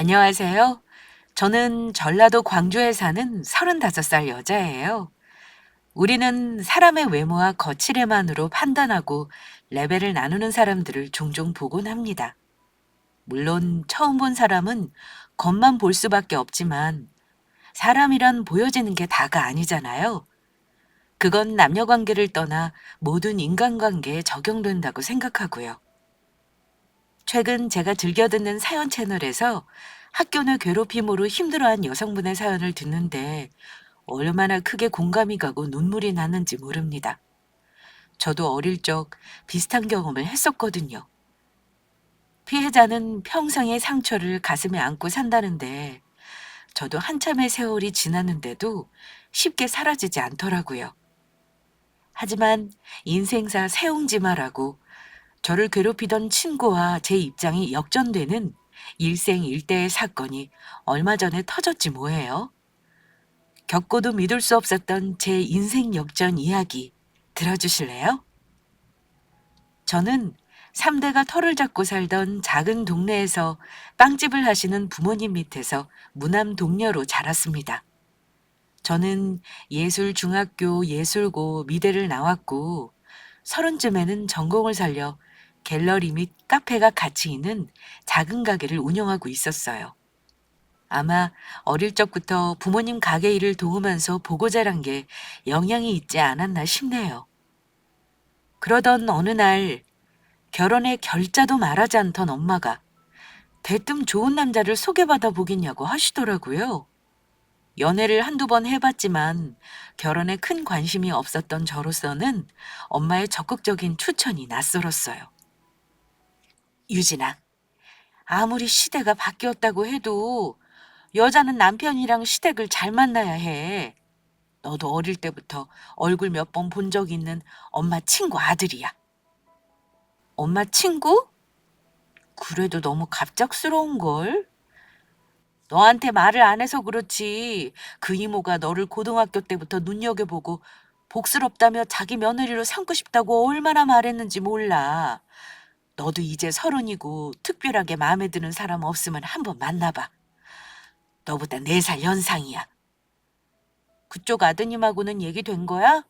안녕하세요. 저는 전라도 광주에 사는 35살 여자예요. 우리는 사람의 외모와 거칠애만으로 판단하고 레벨을 나누는 사람들을 종종 보곤 합니다. 물론 처음 본 사람은 겉만 볼 수밖에 없지만 사람이란 보여지는 게 다가 아니잖아요. 그건 남녀 관계를 떠나 모든 인간관계에 적용된다고 생각하고요. 최근 제가 즐겨 듣는 사연 채널에서 학교 내 괴롭힘으로 힘들어한 여성분의 사연을 듣는데 얼마나 크게 공감이 가고 눈물이 나는지 모릅니다. 저도 어릴 적 비슷한 경험을 했었거든요. 피해자는 평생의 상처를 가슴에 안고 산다는데 저도 한참의 세월이 지났는데도 쉽게 사라지지 않더라고요. 하지만 인생사 세웅지마라고 저를 괴롭히던 친구와 제 입장이 역전되는 일생일대의 사건이 얼마 전에 터졌지 뭐예요. 겪고도 믿을 수 없었던 제 인생 역전 이야기 들어주실래요? 저는 3대가 터를 잡고 살던 작은 동네에서 빵집을 하시는 부모님 밑에서 무남 동녀로 자랐습니다. 저는 예술중학교 예술고 미대를 나왔고 30쯤에는 전공을 살려 갤러리 및 카페가 같이 있는 작은 가게를 운영하고 있었어요. 아마 어릴 적부터 부모님 가게 일을 도우면서 보고 자란 게 영향이 있지 않았나 싶네요. 그러던 어느 날 결혼의 결자도 말하지 않던 엄마가 대뜸 좋은 남자를 소개받아 보겠냐고 하시더라고요. 연애를 한두 번 해봤지만 결혼에 큰 관심이 없었던 저로서는 엄마의 적극적인 추천이 낯설었어요. 유진아, 아무리 시대가 바뀌었다고 해도 여자는 남편이랑 시댁을 잘 만나야 해. 너도 어릴 때부터 얼굴 몇 번 본 적 있는 엄마 친구 아들이야. 엄마 친구? 그래도 너무 갑작스러운걸? 너한테 말을 안 해서 그렇지. 그 이모가 너를 고등학교 때부터 눈여겨보고 복스럽다며 자기 며느리로 삼고 싶다고 얼마나 말했는지 몰라. 너도 이제 30이고 특별하게 마음에 드는 사람 없으면 한번 만나봐. 너보다 4살 연상이야. 그쪽 아드님하고는 얘기된 거야?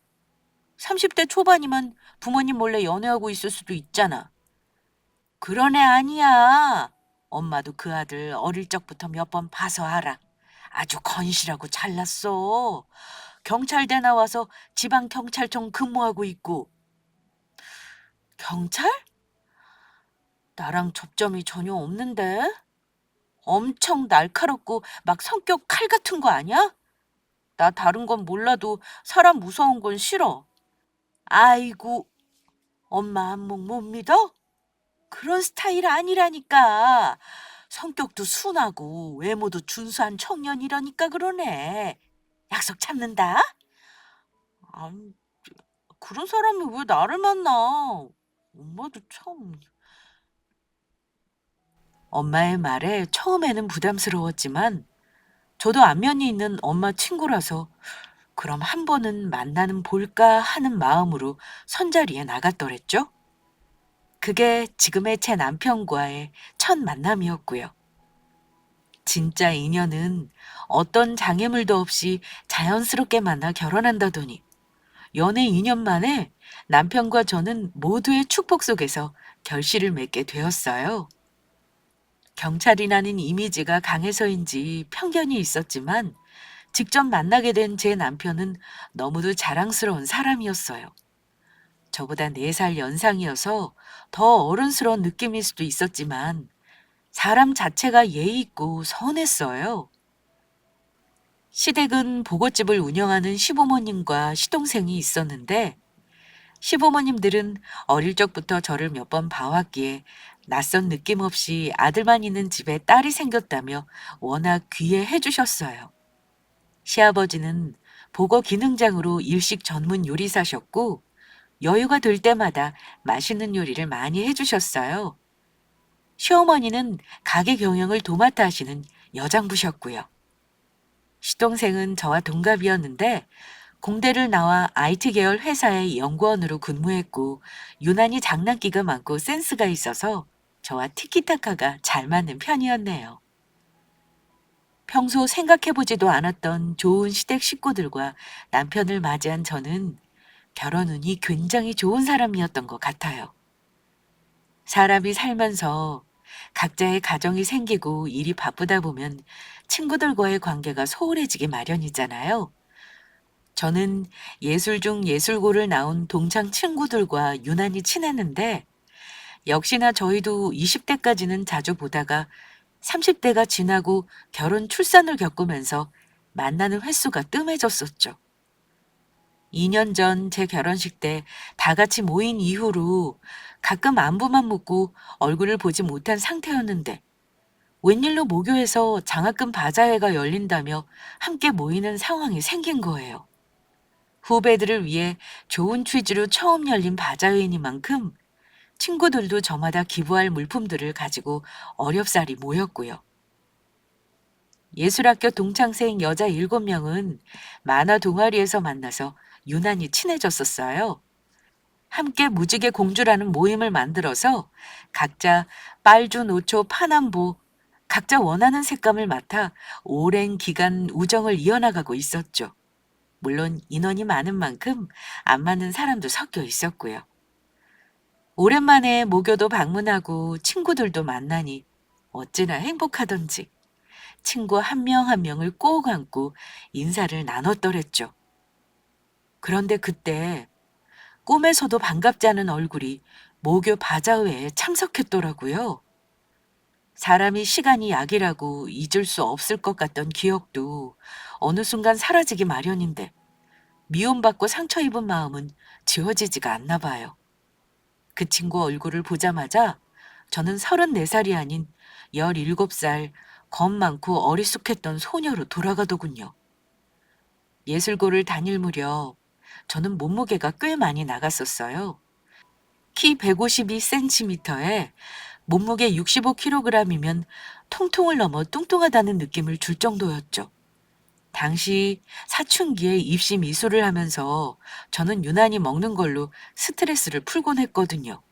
30대 초반이면 부모님 몰래 연애하고 있을 수도 있잖아. 그런 애 아니야. 엄마도 그 아들 어릴 적부터 몇 번 봐서 알아. 아주 건실하고 잘났어. 경찰대 나와서 지방경찰청 근무하고 있고. 경찰? 나랑 접점이 전혀 없는데? 엄청 날카롭고 막 성격 칼 같은 거 아니야? 나 다른 건 몰라도 사람 무서운 건 싫어. 아이고, 엄마 안목 못 믿어? 그런 스타일 아니라니까. 성격도 순하고 외모도 준수한 청년이라니까 그러네. 약속 잡는다? 아니, 그런 사람이 왜 나를 만나? 엄마도 참. 엄마의 말에 처음에는 부담스러웠지만 저도 안면이 있는 엄마 친구라서 그럼 한 번은 만나는 볼까 하는 마음으로 선자리에 나갔더랬죠. 그게 지금의 제 남편과의 첫 만남이었고요. 진짜 인연은 어떤 장애물도 없이 자연스럽게 만나 결혼한다더니 연애 2년 만에 남편과 저는 모두의 축복 속에서 결실을 맺게 되었어요. 경찰이라는 이미지가 강해서인지 편견이 있었지만 직접 만나게 된 제 남편은 너무도 자랑스러운 사람이었어요. 저보다 4살 연상이어서 더 어른스러운 느낌일 수도 있었지만 사람 자체가 예의 있고 선했어요. 시댁은 보고집을 운영하는 시부모님과 시동생이 있었는데 시부모님들은 어릴 적부터 저를 몇 번 봐왔기에 낯선 느낌 없이 아들만 있는 집에 딸이 생겼다며 워낙 귀해해 주셨어요. 시아버지는 보거 기능장으로 일식 전문 요리사셨고 여유가 될 때마다 맛있는 요리를 많이 해주셨어요. 시어머니는 가게 경영을 도맡아 하시는 여장부셨고요. 시동생은 저와 동갑이었는데 공대를 나와 IT 계열 회사의 연구원으로 근무했고 유난히 장난기가 많고 센스가 있어서 저와 티키타카가 잘 맞는 편이었네요. 평소 생각해보지도 않았던 좋은 시댁 식구들과 남편을 맞이한 저는 결혼 운이 굉장히 좋은 사람이었던 것 같아요. 사람이 살면서 각자의 가정이 생기고 일이 바쁘다 보면 친구들과의 관계가 소홀해지기 마련이잖아요. 저는 예술 중 예술고를 나온 동창 친구들과 유난히 친했는데 역시나 저희도 20대까지는 자주 보다가 30대가 지나고 결혼 출산을 겪으면서 만나는 횟수가 뜸해졌었죠. 2년 전 제 결혼식 때 다 같이 모인 이후로 가끔 안부만 묻고 얼굴을 보지 못한 상태였는데 웬일로 모교에서 장학금 바자회가 열린다며 함께 모이는 상황이 생긴 거예요. 후배들을 위해 좋은 취지로 처음 열린 바자회이니만큼 친구들도 저마다 기부할 물품들을 가지고 어렵사리 모였고요. 예술학교 동창생 여자 7명은 만화 동아리에서 만나서 유난히 친해졌었어요. 함께 무지개 공주라는 모임을 만들어서 각자 빨주, 노초, 파남보 각자 원하는 색감을 맡아 오랜 기간 우정을 이어나가고 있었죠. 물론 인원이 많은 만큼 안 맞는 사람도 섞여 있었고요. 오랜만에 모교도 방문하고 친구들도 만나니 어찌나 행복하던지 친구 한 명 한 명을 꼭 안고 인사를 나눴더랬죠. 그런데 그때 꿈에서도 반갑지 않은 얼굴이 모교 바자회에 참석했더라고요. 사람이 시간이 약이라고 잊을 수 없을 것 같던 기억도 어느 순간 사라지기 마련인데 미움받고 상처 입은 마음은 지워지지가 않나 봐요. 그 친구 얼굴을 보자마자 저는 34살이 아닌 17살 겁 많고 어리숙했던 소녀로 돌아가더군요. 예술고를 다닐 무렵 저는 몸무게가 꽤 많이 나갔었어요. 키 152cm에 몸무게 65kg이면 통통을 넘어 뚱뚱하다는 느낌을 줄 정도였죠. 당시 사춘기에 입시 미술을 하면서 저는 유난히 먹는 걸로 스트레스를 풀곤 했거든요.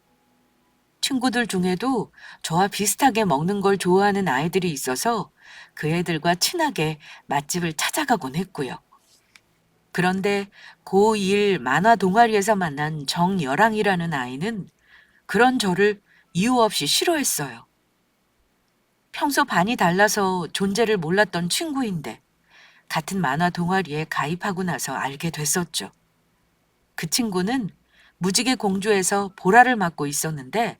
친구들 중에도 저와 비슷하게 먹는 걸 좋아하는 아이들이 있어서 그 애들과 친하게 맛집을 찾아가곤 했고요. 그런데 고1 만화 동아리에서 만난 정여랑이라는 아이는 그런 저를 이유 없이 싫어했어요. 평소 반이 달라서 존재를 몰랐던 친구인데 같은 만화 동아리에 가입하고 나서 알게 됐었죠. 그 친구는 무지개 공주에서 보라를 맡고 있었는데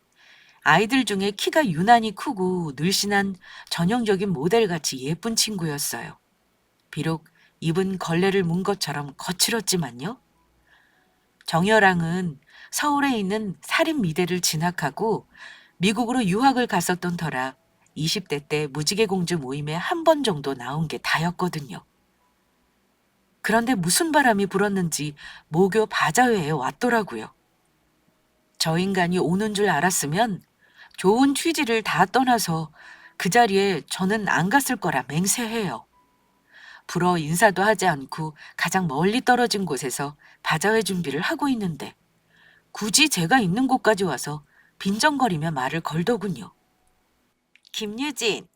아이들 중에 키가 유난히 크고 늘씬한 전형적인 모델같이 예쁜 친구였어요. 비록 입은 걸레를 문 것처럼 거칠었지만요. 정여랑은 서울에 있는 사립미대를 진학하고 미국으로 유학을 갔었던 터라 20대 때 무지개 공주 모임에 한 번 정도 나온 게 다였거든요. 그런데 무슨 바람이 불었는지 모교 바자회에 왔더라고요. 저 인간이 오는 줄 알았으면 좋은 취지를 다 떠나서 그 자리에 저는 안 갔을 거라 맹세해요. 불어 인사도 하지 않고 가장 멀리 떨어진 곳에서 바자회 준비를 하고 있는데 굳이 제가 있는 곳까지 와서 빈정거리며 말을 걸더군요. 김유진,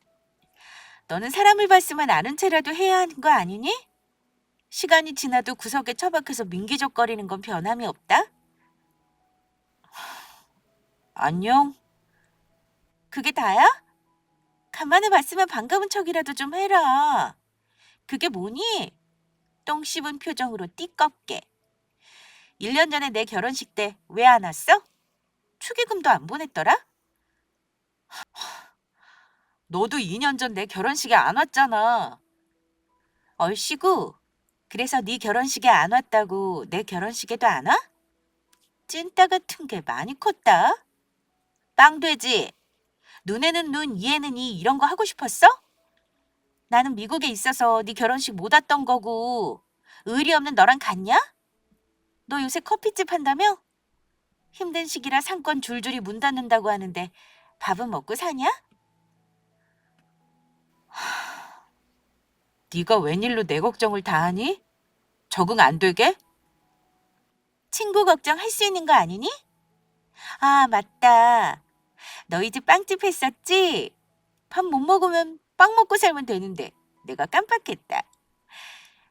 너는 사람을 봤으면 아는 체라도 해야 하는 거 아니니? 시간이 지나도 구석에 처박혀서 민기적거리는 건 변함이 없다? 안녕? 그게 다야? 간만에 봤으면 반가운 척이라도 좀 해라. 그게 뭐니? 똥 씹은 표정으로 띠껍게. 1년 전에 내 결혼식 때 왜 안 왔어? 축의금도 안 보냈더라? 너도 2년 전 내 결혼식에 안 왔잖아. 얼씨구, 그래서 네 결혼식에 안 왔다고 내 결혼식에도 안 와? 찐따 같은 게 많이 컸다. 빵돼지, 눈에는 눈, 이에는 이 이런 거 하고 싶었어? 나는 미국에 있어서 네 결혼식 못 왔던 거고 의리 없는 너랑 같냐? 너 요새 커피집 한다며? 힘든 시기라 상권 줄줄이 문 닫는다고 하는데 밥은 먹고 사냐? 네가 웬일로 내 걱정을 다 하니? 적응 안 되게? 친구 걱정 할 수 있는 거 아니니? 아, 맞다. 너희 집 빵집 했었지? 밥 못 먹으면 빵 먹고 살면 되는데. 내가 깜빡했다.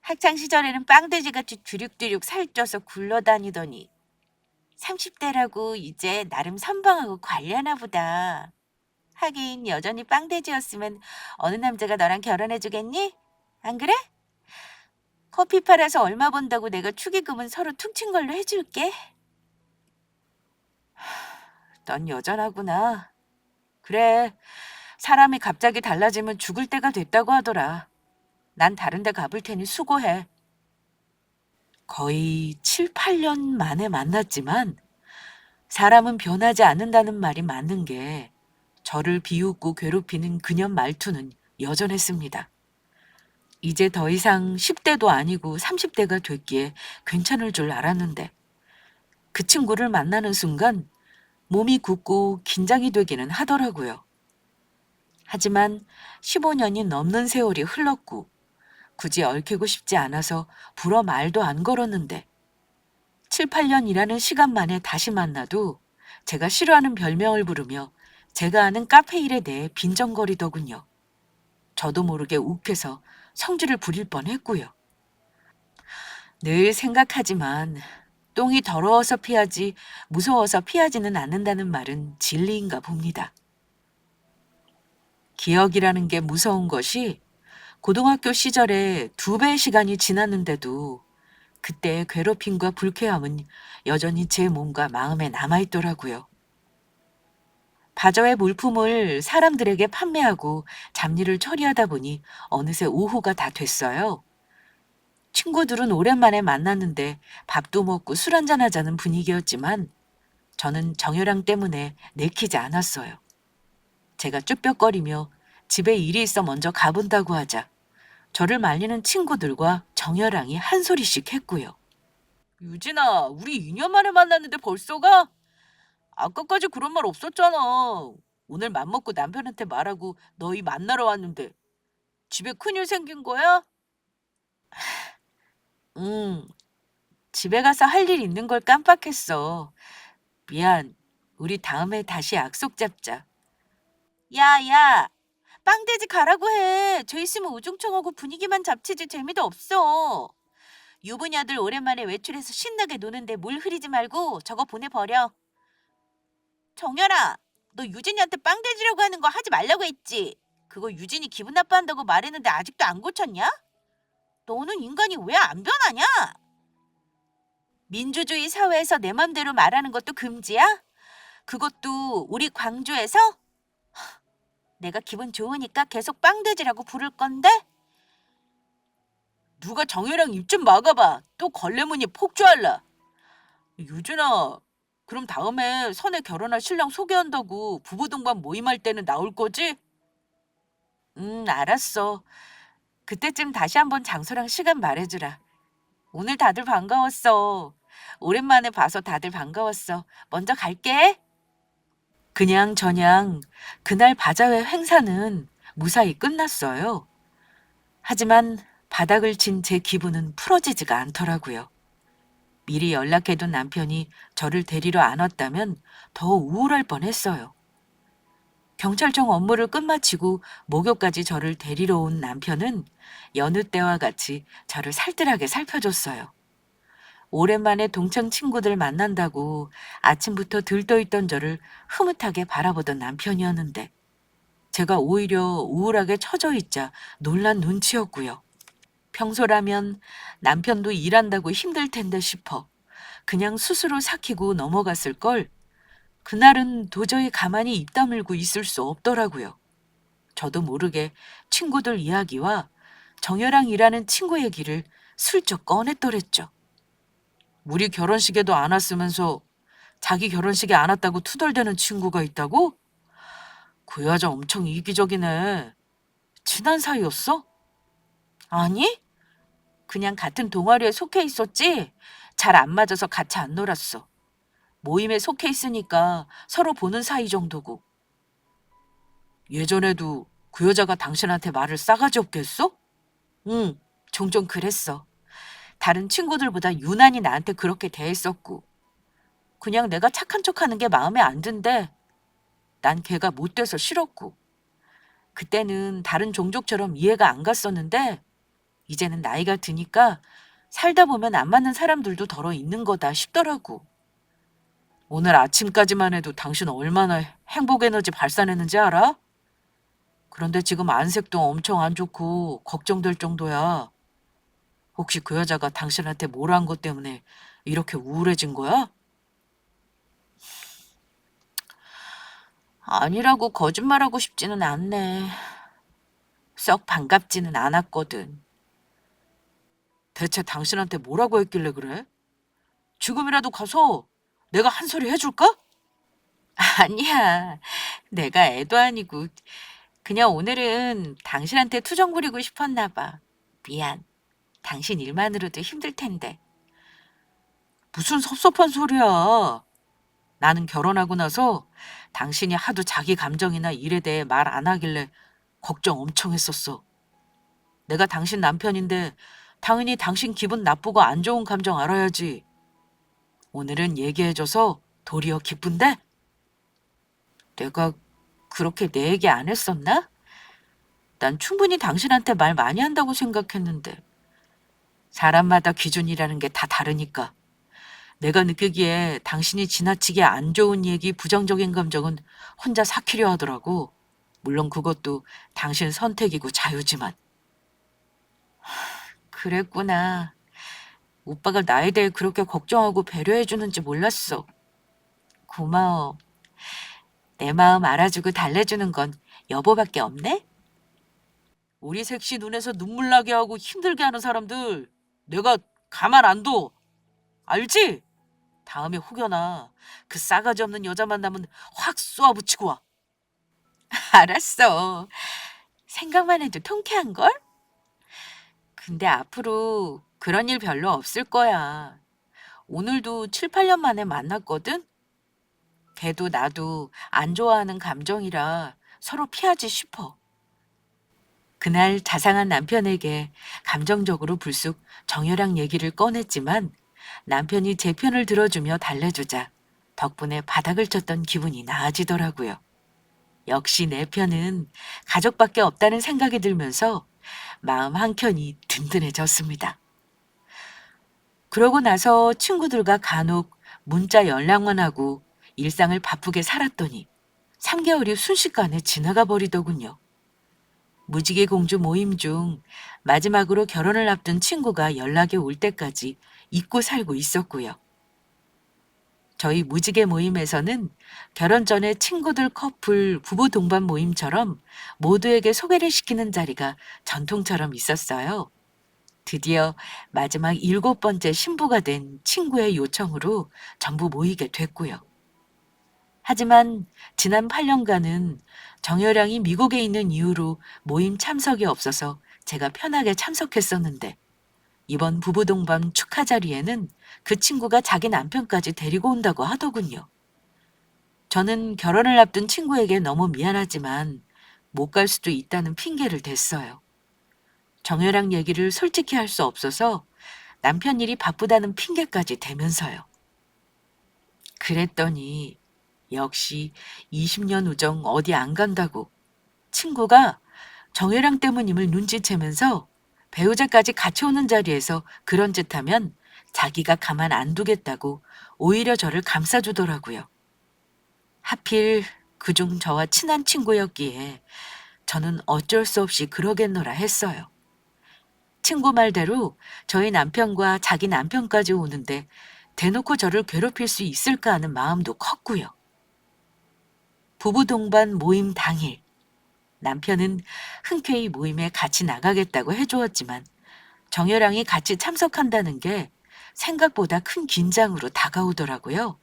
학창 시절에는 빵돼지같이 두륙두륙 살쪄서 굴러다니더니 30대라고 이제 나름 선방하고 관리하나 보다. 하긴 여전히 빵돼지였으면 어느 남자가 너랑 결혼해주겠니? 안 그래? 커피 팔아서 얼마 번다고 내가 축의금은 서로 퉁친 걸로 해줄게. 넌 여전하구나. 그래, 사람이 갑자기 달라지면 죽을 때가 됐다고 하더라. 난 다른 데 가볼 테니 수고해. 거의 7, 8년 만에 만났지만 사람은 변하지 않는다는 말이 맞는 게 저를 비웃고 괴롭히는 그년 말투는 여전했습니다. 이제 더 이상 10대도 아니고 30대가 됐기에 괜찮을 줄 알았는데 그 친구를 만나는 순간 몸이 굳고 긴장이 되기는 하더라고요. 하지만 15년이 넘는 세월이 흘렀고 굳이 얽히고 싶지 않아서 불어 말도 안 걸었는데 7, 8년이라는 시간 만에 다시 만나도 제가 싫어하는 별명을 부르며 제가 아는 카페 일에 대해 빈정거리더군요. 저도 모르게 욱해서 성질을 부릴 뻔했고요. 늘 생각하지만 똥이 더러워서 피하지 무서워서 피하지는 않는다는 말은 진리인가 봅니다. 기억이라는 게 무서운 것이 고등학교 시절에 2배의 시간이 지났는데도 그때의 괴롭힘과 불쾌함은 여전히 제 몸과 마음에 남아있더라고요. 바저의 물품을 사람들에게 판매하고 잡일을 처리하다 보니 어느새 오후가 다 됐어요. 친구들은 오랜만에 만났는데 밥도 먹고 술 한잔 하자는 분위기였지만 저는 정열랑 때문에 내키지 않았어요. 제가 쭈뼛거리며 집에 일이 있어 먼저 가본다고 하자 저를 말리는 친구들과 정열랑이 한 소리씩 했고요. 유진아, 우리 2년 만에 만났는데 벌써 가? 아까까지 그런 말 없었잖아. 오늘 맘먹고 남편한테 말하고 너희 만나러 왔는데 집에 큰일 생긴 거야? 응, 집에 가서 할 일 있는 걸 깜빡했어. 미안. 우리 다음에 다시 약속 잡자. 야, 야. 빵돼지 가라고 해. 저 있으면 우중충하고 분위기만 잡치지 재미도 없어. 유부녀들 오랜만에 외출해서 신나게 노는데 물 흐리지 말고 저거 보내버려. 정연아, 너 유진이한테 빵돼지라고 하는 거 하지 말라고 했지? 그거 유진이 기분 나빠한다고 말했는데 아직도 안 고쳤냐? 너는 인간이 왜 안 변하냐? 민주주의 사회에서 내 맘대로 말하는 것도 금지야? 그것도 우리 광주에서? 내가 기분 좋으니까 계속 빵돼지라고 부를 건데? 누가 정혜랑 입 좀 막아봐. 또 걸레무늬 폭주할라. 유진아, 그럼 다음에 선에 결혼할 신랑 소개한다고 부부동반 모임할 때는 나올 거지? 알았어. 그때쯤 다시 한번 장소랑 시간 말해주라. 오늘 다들 반가웠어. 오랜만에 봐서 다들 반가웠어. 먼저 갈게. 그냥 저냥 그날 바자회 행사는 무사히 끝났어요. 하지만 바닥을 친 제 기분은 풀어지지가 않더라고요. 미리 연락해둔 남편이 저를 데리러 안 왔다면 더 우울할 뻔했어요. 경찰청 업무를 끝마치고 목요까지 저를 데리러 온 남편은 여느 때와 같이 저를 살뜰하게 살펴줬어요. 오랜만에 동창 친구들 만난다고 아침부터 들떠있던 저를 흐뭇하게 바라보던 남편이었는데 제가 오히려 우울하게 처져 있자 놀란 눈치였고요. 평소라면 남편도 일한다고 힘들 텐데 싶어 그냥 스스로 삭히고 넘어갔을 걸 그날은 도저히 가만히 입 다물고 있을 수 없더라고요. 저도 모르게 친구들 이야기와 정열랑 일하는 친구 얘기를 슬쩍 꺼냈더랬죠. 우리 결혼식에도 안 왔으면서 자기 결혼식에 안 왔다고 투덜대는 친구가 있다고? 그 여자 엄청 이기적이네. 친한 사이였어? 아니, 그냥 같은 동아리에 속해 있었지 잘 안 맞아서 같이 안 놀았어. 모임에 속해 있으니까 서로 보는 사이 정도고. 예전에도 그 여자가 당신한테 말을 싸가지 없게 했어? 응, 종종 그랬어. 다른 친구들보다 유난히 나한테 그렇게 대했었고. 그냥 내가 착한 척하는 게 마음에 안 든대. 난 걔가 못돼서 싫었고. 그때는 다른 종족처럼 이해가 안 갔었는데 이제는 나이가 드니까 살다 보면 안 맞는 사람들도 덜어 있는 거다 싶더라고. 오늘 아침까지만 해도 당신 얼마나 행복 에너지 발산했는지 알아? 그런데 지금 안색도 엄청 안 좋고 걱정될 정도야. 혹시 그 여자가 당신한테 뭘 한 것 때문에 이렇게 우울해진 거야? 아니라고 거짓말하고 싶지는 않네. 썩 반갑지는 않았거든. 대체 당신한테 뭐라고 했길래 그래? 지금이라도 가서 내가 한 소리 해줄까? 아니야. 내가 애도 아니고 그냥 오늘은 당신한테 투정 부리고 싶었나 봐. 미안. 당신 일만으로도 힘들 텐데. 무슨 섭섭한 소리야. 나는 결혼하고 나서 당신이 하도 자기 감정이나 일에 대해 말 안 하길래 걱정 엄청 했었어. 내가 당신 남편인데 당연히 당신 기분 나쁘고 안 좋은 감정 알아야지. 오늘은 얘기해줘서 도리어 기쁜데? 내가 그렇게 내 얘기 안 했었나? 난 충분히 당신한테 말 많이 한다고 생각했는데 사람마다 기준이라는 게 다 다르니까. 내가 느끼기에 당신이 지나치게 안 좋은 얘기, 부정적인 감정은 혼자 삭히려 하더라고. 물론 그것도 당신 선택이고 자유지만. 그랬구나. 오빠가 나에 대해 그렇게 걱정하고 배려해주는지 몰랐어. 고마워. 내 마음 알아주고 달래주는 건 여보밖에 없네? 우리 섹시 눈에서 눈물 나게 하고 힘들게 하는 사람들 내가 가만 안 둬. 알지? 다음에 혹여나 그 싸가지 없는 여자 만나면 확 쏘아붙이고 와. 알았어. 생각만 해도 통쾌한걸? 근데 앞으로 그런 일 별로 없을 거야. 오늘도 7, 8년 만에 만났거든? 걔도 나도 안 좋아하는 감정이라 서로 피하지 싶어. 그날 자상한 남편에게 감정적으로 불쑥 정열랑 얘기를 꺼냈지만 남편이 제 편을 들어주며 달래주자 덕분에 바닥을 쳤던 기분이 나아지더라고요. 역시 내 편은 가족밖에 없다는 생각이 들면서 마음 한켠이 든든해졌습니다. 그러고 나서 친구들과 간혹 문자 연락만 하고 일상을 바쁘게 살았더니 3개월이 순식간에 지나가 버리더군요. 무지개 공주 모임 중 마지막으로 결혼을 앞둔 친구가 연락이 올 때까지 잊고 살고 있었고요. 저희 무지개 모임에서는 결혼 전에 친구들 커플 부부 동반 모임처럼 모두에게 소개를 시키는 자리가 전통처럼 있었어요. 드디어 마지막 7번째 신부가 된 친구의 요청으로 전부 모이게 됐고요. 하지만 지난 8년간은 정여량이 미국에 있는 이유로 모임 참석이 없어서 제가 편하게 참석했었는데 이번 부부 동반 축하 자리에는 그 친구가 자기 남편까지 데리고 온다고 하더군요. 저는 결혼을 앞둔 친구에게 너무 미안하지만 못 갈 수도 있다는 핑계를 댔어요. 정여랑 얘기를 솔직히 할 수 없어서 남편 일이 바쁘다는 핑계까지 대면서요. 그랬더니 역시 20년 우정 어디 안 간다고 친구가 정혜랑 때문임을 눈치채면서 배우자까지 같이 오는 자리에서 그런 짓 하면 자기가 가만 안 두겠다고 오히려 저를 감싸주더라고요. 하필 그중 저와 친한 친구였기에 저는 어쩔 수 없이 그러겠노라 했어요. 친구 말대로 저희 남편과 자기 남편까지 오는데 대놓고 저를 괴롭힐 수 있을까 하는 마음도 컸고요. 부부 동반 모임 당일 남편은 흔쾌히 모임에 같이 나가겠다고 해주었지만 정여랑이 같이 참석한다는 게 생각보다 큰 긴장으로 다가오더라고요.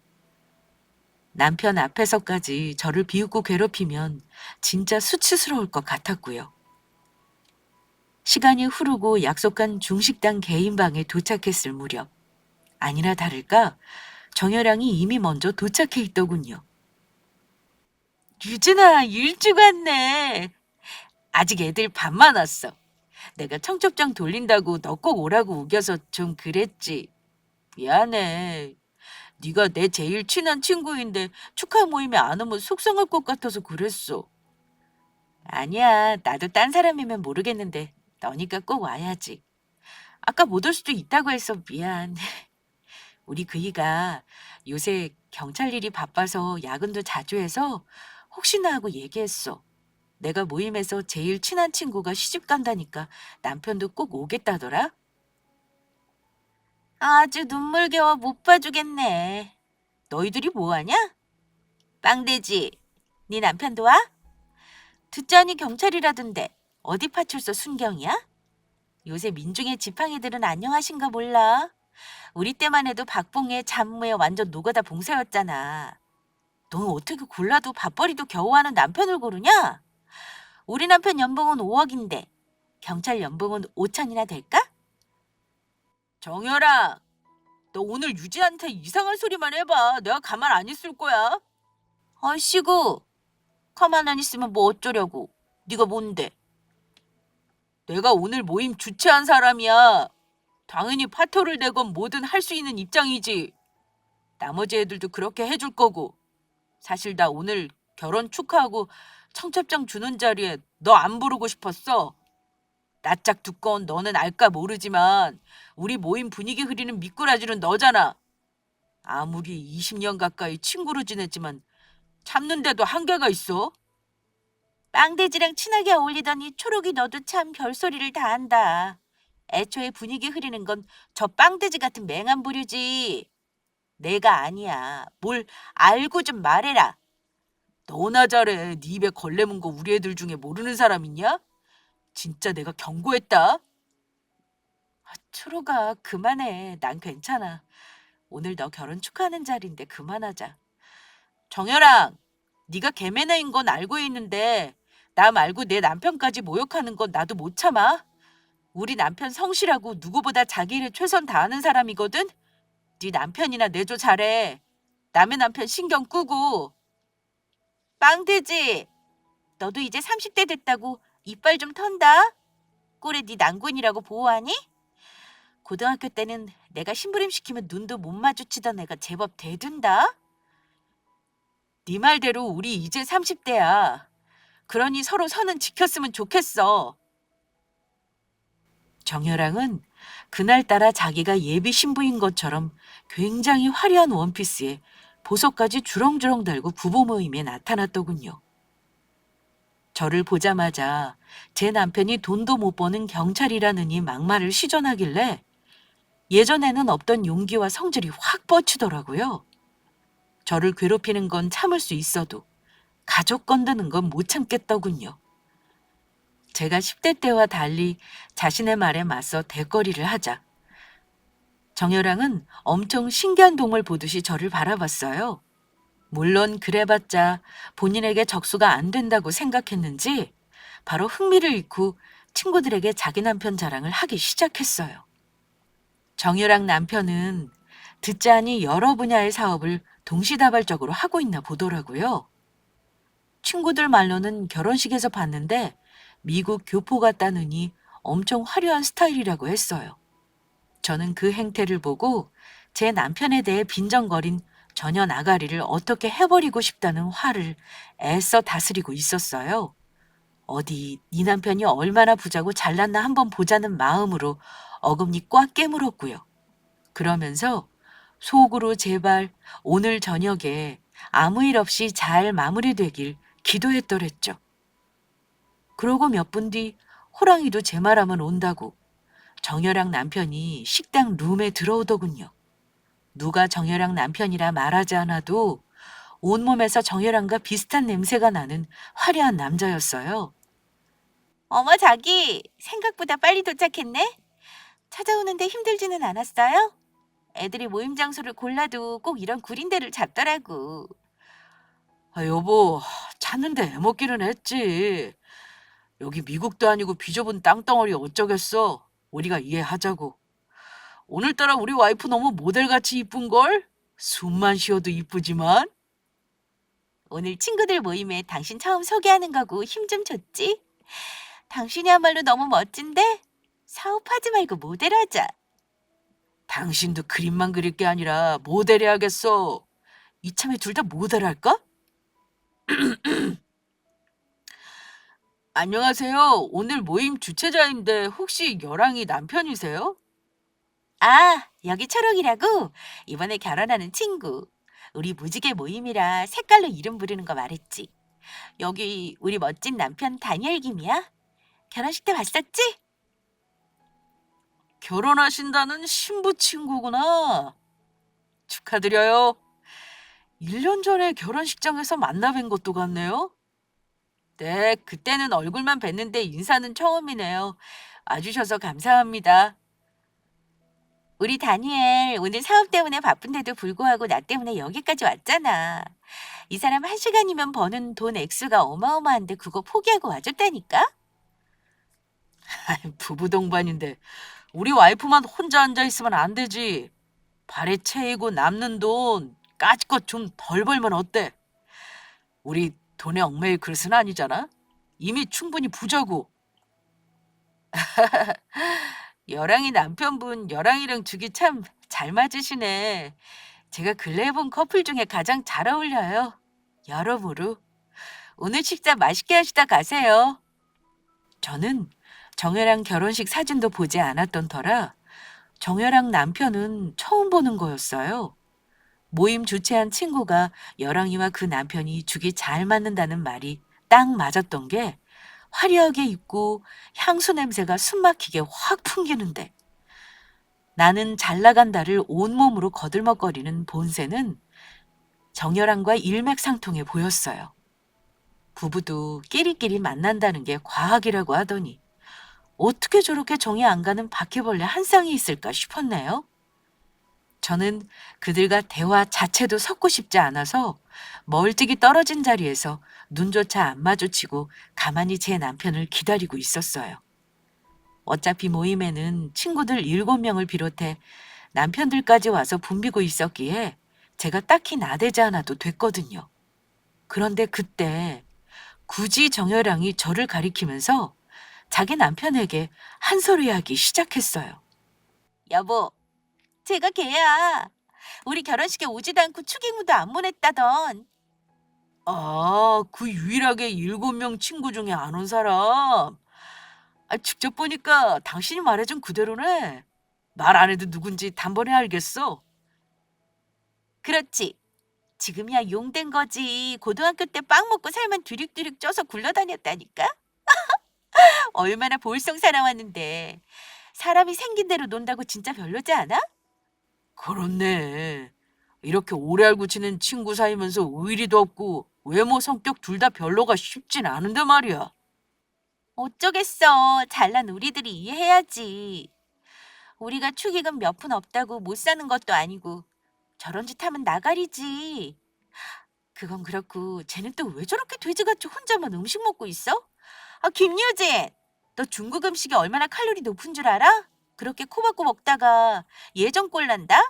남편 앞에서까지 저를 비웃고 괴롭히면 진짜 수치스러울 것 같았고요. 시간이 흐르고 약속한 중식당 개인방에 도착했을 무렵 아니나 다를까 정여랑이 이미 먼저 도착해 있더군요. 유진아, 일찍 왔네. 아직 애들 반만 왔어. 내가 청첩장 돌린다고 너 꼭 오라고 우겨서 좀 그랬지. 미안해. 네가 내 제일 친한 친구인데 축하 모임에 안 오면 속상할 것 같아서 그랬어. 아니야, 나도 딴 사람이면 모르겠는데 너니까 꼭 와야지. 아까 못 올 수도 있다고 해서 미안. 우리 그이가 요새 경찰 일이 바빠서 야근도 자주 해서 혹시나 하고 얘기했어. 내가 모임에서 제일 친한 친구가 시집 간다니까 남편도 꼭 오겠다더라. 아주 눈물겨워 못 봐주겠네. 너희들이 뭐하냐? 빵돼지, 네 남편도 와? 듣자니 경찰이라던데 어디 파출소 순경이야? 요새 민중의 지팡이들은 안녕하신가 몰라. 우리 때만 해도 박봉의 잡무에 완전 노가다 봉사였잖아. 넌 어떻게 골라도 밥벌이도 겨우 하는 남편을 고르냐? 우리 남편 연봉은 5억인데 경찰 연봉은 5천이나 될까? 정열아, 너 오늘 유지한테 이상한 소리만 해봐. 내가 가만 안 있을 거야. 아이씨구, 가만 안 있으면 뭐 어쩌려고. 네가 뭔데? 내가 오늘 모임 주최한 사람이야. 당연히 파토를 내건 뭐든 할 수 있는 입장이지. 나머지 애들도 그렇게 해줄 거고. 사실 나 오늘 결혼 축하하고 청첩장 주는 자리에 너 안 부르고 싶었어. 낯짝 두꺼운 너는 알까 모르지만 우리 모임 분위기 흐리는 미꾸라지는 너잖아. 아무리 20년 가까이 친구로 지냈지만 참는데도 한계가 있어. 빵돼지랑 친하게 어울리더니 초록이 너도 참 별소리를 다 한다. 애초에 분위기 흐리는 건 저 빵돼지 같은 맹한 부류지. 내가 아니야. 뭘 알고 좀 말해라. 너나 잘해. 네 입에 걸레 문 거 우리 애들 중에 모르는 사람 있냐? 진짜 내가 경고했다. 초록아, 그만해. 난 괜찮아. 오늘 너 결혼 축하하는 자리인데 그만하자. 정열아, 네가 개매너인 건 알고 있는데 나 말고 내 남편까지 모욕하는 건 나도 못 참아. 우리 남편 성실하고 누구보다 자기 일에 최선 다하는 사람이거든. 네 남편이나 내조 잘해. 남의 남편 신경 끄고. 빵돼지, 너도 이제 30대 됐다고 이빨 좀 턴다. 꼴에 네 난군이라고 보호하니? 고등학교 때는 내가 심부름 시키면 눈도 못 마주치던 애가 제법 대든다. 네 말대로 우리 이제 30대야. 그러니 서로 선은 지켰으면 좋겠어. 정여랑은 그날따라 자기가 예비 신부인 것처럼 굉장히 화려한 원피스에 보석까지 주렁주렁 달고 부부 모임에 나타났더군요. 저를 보자마자 제 남편이 돈도 못 버는 경찰이라느니 막말을 시전하길래 예전에는 없던 용기와 성질이 확 뻗치더라고요. 저를 괴롭히는 건 참을 수 있어도 가족 건드는 건 못 참겠더군요. 제가 10대 때와 달리 자신의 말에 맞서 대거리를 하자 정여랑은 엄청 신기한 동물 보듯이 저를 바라봤어요. 물론 그래봤자 본인에게 적수가 안 된다고 생각했는지 바로 흥미를 잃고 친구들에게 자기 남편 자랑을 하기 시작했어요. 정유랑 남편은 듣자니 여러 분야의 사업을 동시다발적으로 하고 있나 보더라고요. 친구들 말로는 결혼식에서 봤는데 미국 교포 같다느니 엄청 화려한 스타일이라고 했어요. 저는 그 행태를 보고 제 남편에 대해 빈정거린 전혀 나가리를 어떻게 해버리고 싶다는 화를 애써 다스리고 있었어요. 어디 네 남편이 얼마나 부자고 잘났나 한번 보자는 마음으로 어금니 꽉 깨물었고요. 그러면서 속으로 제발 오늘 저녁에 아무 일 없이 잘 마무리되길 기도했더랬죠. 그러고 몇 분 뒤 호랑이도 제 말하면 온다고 정여랑 남편이 식당 룸에 들어오더군요. 누가 정여랑 남편이라 말하지 않아도 온몸에서 정여랑과 비슷한 냄새가 나는 화려한 남자였어요. 어머 자기, 생각보다 빨리 도착했네? 찾아오는데 힘들지는 않았어요? 애들이 모임 장소를 골라도 꼭 이런 구린 데를 잡더라고. 여보, 찾는데 애먹기는 했지. 여기 미국도 아니고 비좁은 땅덩어리 어쩌겠어. 우리가 이해하자고. 오늘따라 우리 와이프 너무 모델같이 이쁜걸? 숨만 쉬어도 이쁘지만. 오늘 친구들 모임에 당신 처음 소개하는 거고 힘 좀 줬지? 당신이야말로 너무 멋진데? 사업하지 말고 모델하자. 당신도 그림만 그릴 게 아니라 모델해야겠어. 이참에 둘 다 모델할까? 안녕하세요. 오늘 모임 주최자인데 혹시 여랑이 남편이세요? 아, 여기 초록이라고? 이번에 결혼하는 친구. 우리 무지개 모임이라 색깔로 이름 부르는 거 말했지. 여기 우리 멋진 남편 다니엘 김이야. 결혼식 때 봤었지? 결혼하신다는 신부 친구구나. 축하드려요. 1년 전에 결혼식장에서 만나 뵌 것도 같네요. 네, 그때는 얼굴만 뵀는데 인사는 처음이네요. 와주셔서 감사합니다. 우리 다니엘 오늘 사업 때문에 바쁜데도 불구하고 나 때문에 여기까지 왔잖아. 이 사람 1시간이면 버는 돈 액수가 어마어마한데 그거 포기하고 와줬다니까? 부부 동반인데 우리 와이프만 혼자 앉아 있으면 안 되지. 발에 채이고 남는 돈 까짓것 좀 덜 벌면 어때? 우리 돈에 얽매일 그릇은 아니잖아. 이미 충분히 부자고. 여랑이 남편분 여랑이랑 죽이 참 잘 맞으시네. 제가 근래에 본 커플 중에 가장 잘 어울려요. 여러모로. 오늘 식사 맛있게 하시다 가세요. 저는 정혜랑 결혼식 사진도 보지 않았던 터라 정혜랑 남편은 처음 보는 거였어요. 모임 주최한 친구가 여랑이와 그 남편이 죽이 잘 맞는다는 말이 딱 맞았던 게 화려하게 입고 향수 냄새가 숨막히게 확 풍기는데 나는 잘 나간 달을 온몸으로 거들먹거리는 본세는 정열한과 일맥상통해 보였어요. 부부도 끼리끼리 만난다는 게 과학이라고 하더니 어떻게 저렇게 정이 안 가는 바퀴벌레 한 쌍이 있을까 싶었네요. 저는 그들과 대화 자체도 섞고 싶지 않아서 멀찍이 떨어진 자리에서 눈조차 안 마주치고 가만히 제 남편을 기다리고 있었어요. 어차피 모임에는 친구들 7명을 비롯해 남편들까지 와서 붐비고 있었기에 제가 딱히 나대지 않아도 됐거든요. 그런데 그때 굳이 정여량이 저를 가리키면서 자기 남편에게 한 소리 하기 시작했어요. 여보, 제가 걔야. 우리 결혼식에 오지도 않고 축의금도 안 보냈다던. 아, 그 유일하게 7명 친구 중에 안 온 사람. 아, 직접 보니까 당신이 말해준 그대로네. 말 안 해도 누군지 단번에 알겠어. 그렇지. 지금이야 용된 거지. 고등학교 때 빵 먹고 살만 뒤릭뒤릭 쪄서 굴러다녔다니까. 얼마나 볼썽 살아왔는데. 사람이 생긴 대로 논다고 진짜 별로지 않아? 그렇네. 이렇게 오래 알고 지낸 친구 사이면서 의리도 없고 외모 성격 둘 다 별로가 쉽진 않은데 말이야. 어쩌겠어. 잘난 우리들이 이해해야지. 우리가 축의금 몇 푼 없다고 못 사는 것도 아니고 저런 짓 하면 나가리지. 그건 그렇고 쟤는 또 왜 저렇게 돼지같이 혼자만 음식 먹고 있어? 아, 김유진! 너 중국 음식이 얼마나 칼로리 높은 줄 알아? 그렇게 코박고 먹다가 예전 꼴 난다?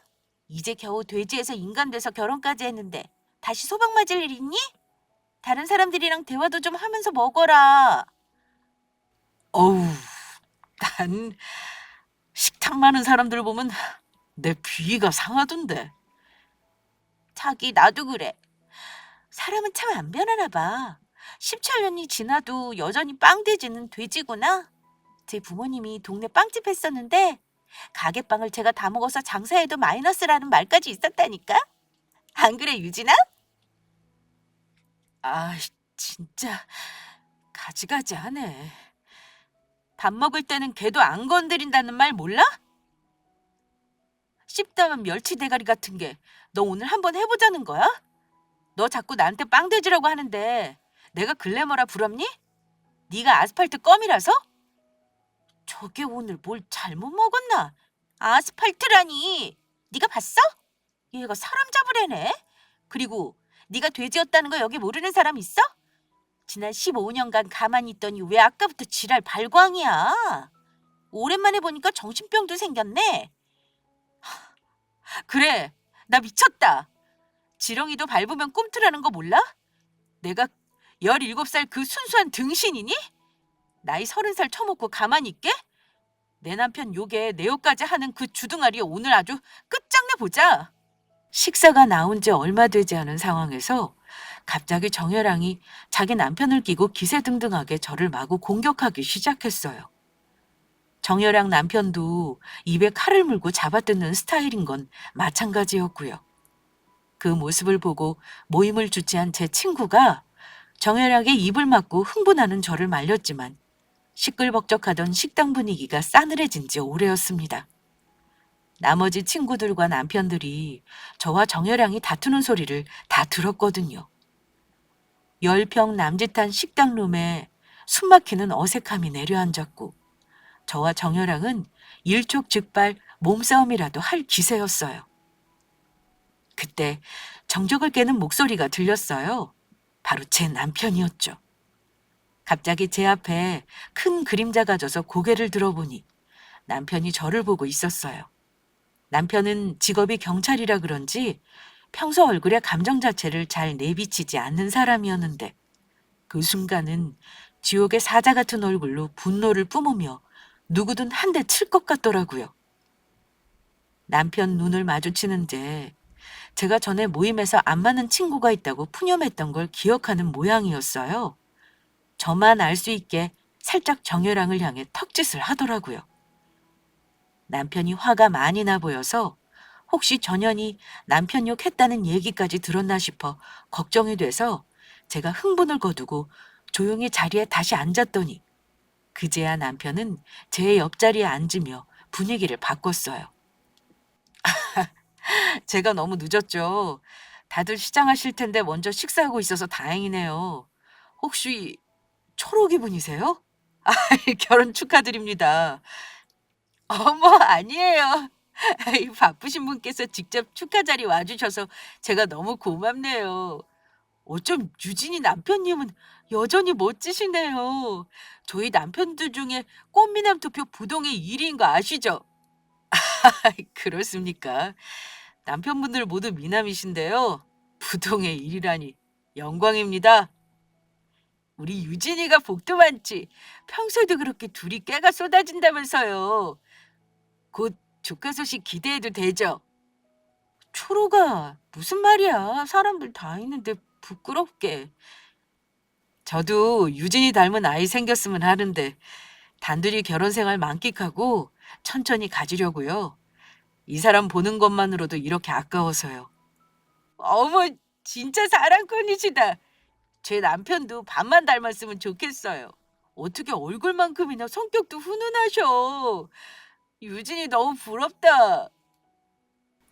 이제 겨우 돼지에서 인간 돼서 결혼까지 했는데 다시 소박 맞을 일 있니? 다른 사람들이랑 대화도 좀 하면서 먹어라. 어우, 난 식탐 많은 사람들 보면 내 비위가 상하던데. 자기 나도 그래. 사람은 참 안 변하나 봐. 17년이 지나도 여전히 빵돼지는 돼지구나. 제 부모님이 동네 빵집 했었는데 가게빵을 제가 다 먹어서 장사해도 마이너스라는 말까지 있었다니까. 안 그래, 유진아? 아, 진짜 가지가지하네. 밥 먹을 때는 걔도 안 건드린다는 말 몰라? 씹다만 멸치 대가리 같은 게 너 오늘 한번 해보자는 거야? 너 자꾸 나한테 빵돼지라고 하는데 내가 글래머라 부럽니? 네가 아스팔트 껌이라서? 저게 오늘 뭘 잘못 먹었나? 아스팔트라니. 네가 봤어? 얘가 사람 잡으래네. 그리고 네가 돼지였다는 거 여기 모르는 사람 있어? 지난 15년간 가만히 있더니 왜 아까부터 지랄 발광이야? 오랜만에 보니까 정신병도 생겼네. 그래, 나 미쳤다. 지렁이도 밟으면 꿈틀하는 거 몰라? 내가 17살 그 순수한 등신이니? 나이 30살 처먹고 가만히 있게? 내 남편 욕에 내 욕까지 하는 그 주둥아리 오늘 아주 끝장내 보자. 식사가 나온 지 얼마 되지 않은 상황에서 갑자기 정여랑이 자기 남편을 끼고 기세등등하게 저를 마구 공격하기 시작했어요. 정여랑 남편도 입에 칼을 물고 잡아뜯는 스타일인 건 마찬가지였고요. 그 모습을 보고 모임을 주최한 제 친구가 정여랑의 입을 막고 흥분하는 저를 말렸지만 시끌벅적하던 식당 분위기가 싸늘해진 지 오래였습니다. 나머지 친구들과 남편들이 저와 정여랑이 다투는 소리를 다 들었거든요. 10평 남짓한 식당룸에 숨막히는 어색함이 내려앉았고 저와 정여랑은 일촉즉발 몸싸움이라도 할 기세였어요. 그때 정적을 깨는 목소리가 들렸어요. 바로 제 남편이었죠. 갑자기 제 앞에 큰 그림자가 져서 고개를 들어보니 남편이 저를 보고 있었어요. 남편은 직업이 경찰이라 그런지 평소 얼굴에 감정 자체를 잘 내비치지 않는 사람이었는데 그 순간은 지옥의 사자 같은 얼굴로 분노를 뿜으며 누구든 한 대 칠 것 같더라고요. 남편 눈을 마주치는데 제가 전에 모임에서 안 맞는 친구가 있다고 푸념했던 걸 기억하는 모양이었어요. 저만 알 수 있게 살짝 정여랑을 향해 턱짓을 하더라고요. 남편이 화가 많이 나 보여서 혹시 전현이 남편 욕했다는 얘기까지 들었나 싶어 걱정이 돼서 제가 흥분을 거두고 조용히 자리에 다시 앉았더니 그제야 남편은 제 옆자리에 앉으며 분위기를 바꿨어요. 제가 너무 늦었죠. 다들 시장하실 텐데 먼저 식사하고 있어서 다행이네요. 혹시 초록이 분이세요? 결혼 축하드립니다. 어머, 아니에요. 이 바쁘신 분께서 직접 축하 자리 와주셔서 제가 너무 고맙네요. 어쩜 유진이 남편님은 여전히 멋지시네요. 저희 남편들 중에 꽃미남 투표 부동의 1위인 거 아시죠? 그렇습니까? 남편분들 모두 미남이신데요. 부동의 1위라니 영광입니다. 우리 유진이가 복도 많지. 평소에도 그렇게 둘이 깨가 쏟아진다면서요. 곧 조카 소식 기대해도 되죠? 초로가 무슨 말이야. 사람들 다 있는데 부끄럽게. 저도 유진이 닮은 아이 생겼으면 하는데 단둘이 결혼 생활 만끽하고 천천히 가지려고요. 이 사람 보는 것만으로도 이렇게 아까워서요. 어머, 진짜 사랑꾼이시다. 제 남편도 반만 닮았으면 좋겠어요. 어떻게 얼굴만큼이나 성격도 훈훈하셔. 유진이 너무 부럽다.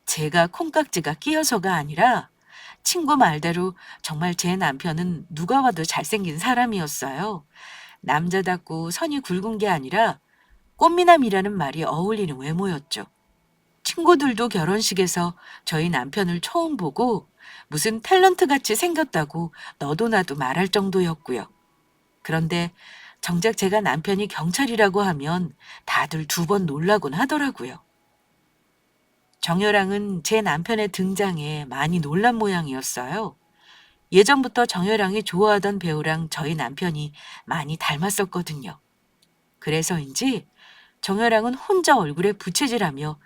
제가 콩깍지가 끼어서가 아니라 친구 말대로 정말 제 남편은 누가 봐도 잘생긴 사람이었어요. 남자답고 선이 굵은 게 아니라 꽃미남이라는 말이 어울리는 외모였죠. 친구들도 결혼식에서 저희 남편을 처음 보고 무슨 탤런트 같이 생겼다고 너도 나도 말할 정도였고요. 그런데 정작 제가 남편이 경찰이라고 하면 다들 2번 놀라곤 하더라고요. 정여랑은 제 남편의 등장에 많이 놀란 모양이었어요. 예전부터 정여랑이 좋아하던 배우랑 저희 남편이 많이 닮았었거든요. 그래서인지 정여랑은 혼자 얼굴에 부채질하며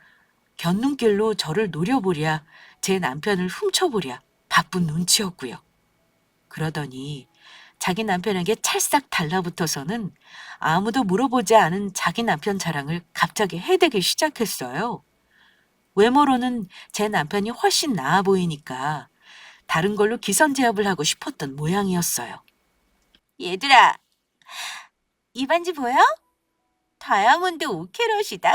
곁눈길로 저를 노려보랴 제 남편을 훔쳐보랴 바쁜 눈치였고요. 그러더니 자기 남편에게 찰싹 달라붙어서는 아무도 물어보지 않은 자기 남편 자랑을 갑자기 해대기 시작했어요. 외모로는 제 남편이 훨씬 나아 보이니까 다른 걸로 기선제압을 하고 싶었던 모양이었어요. 얘들아, 이 반지 보여? 다이아몬드 5캐럿이다?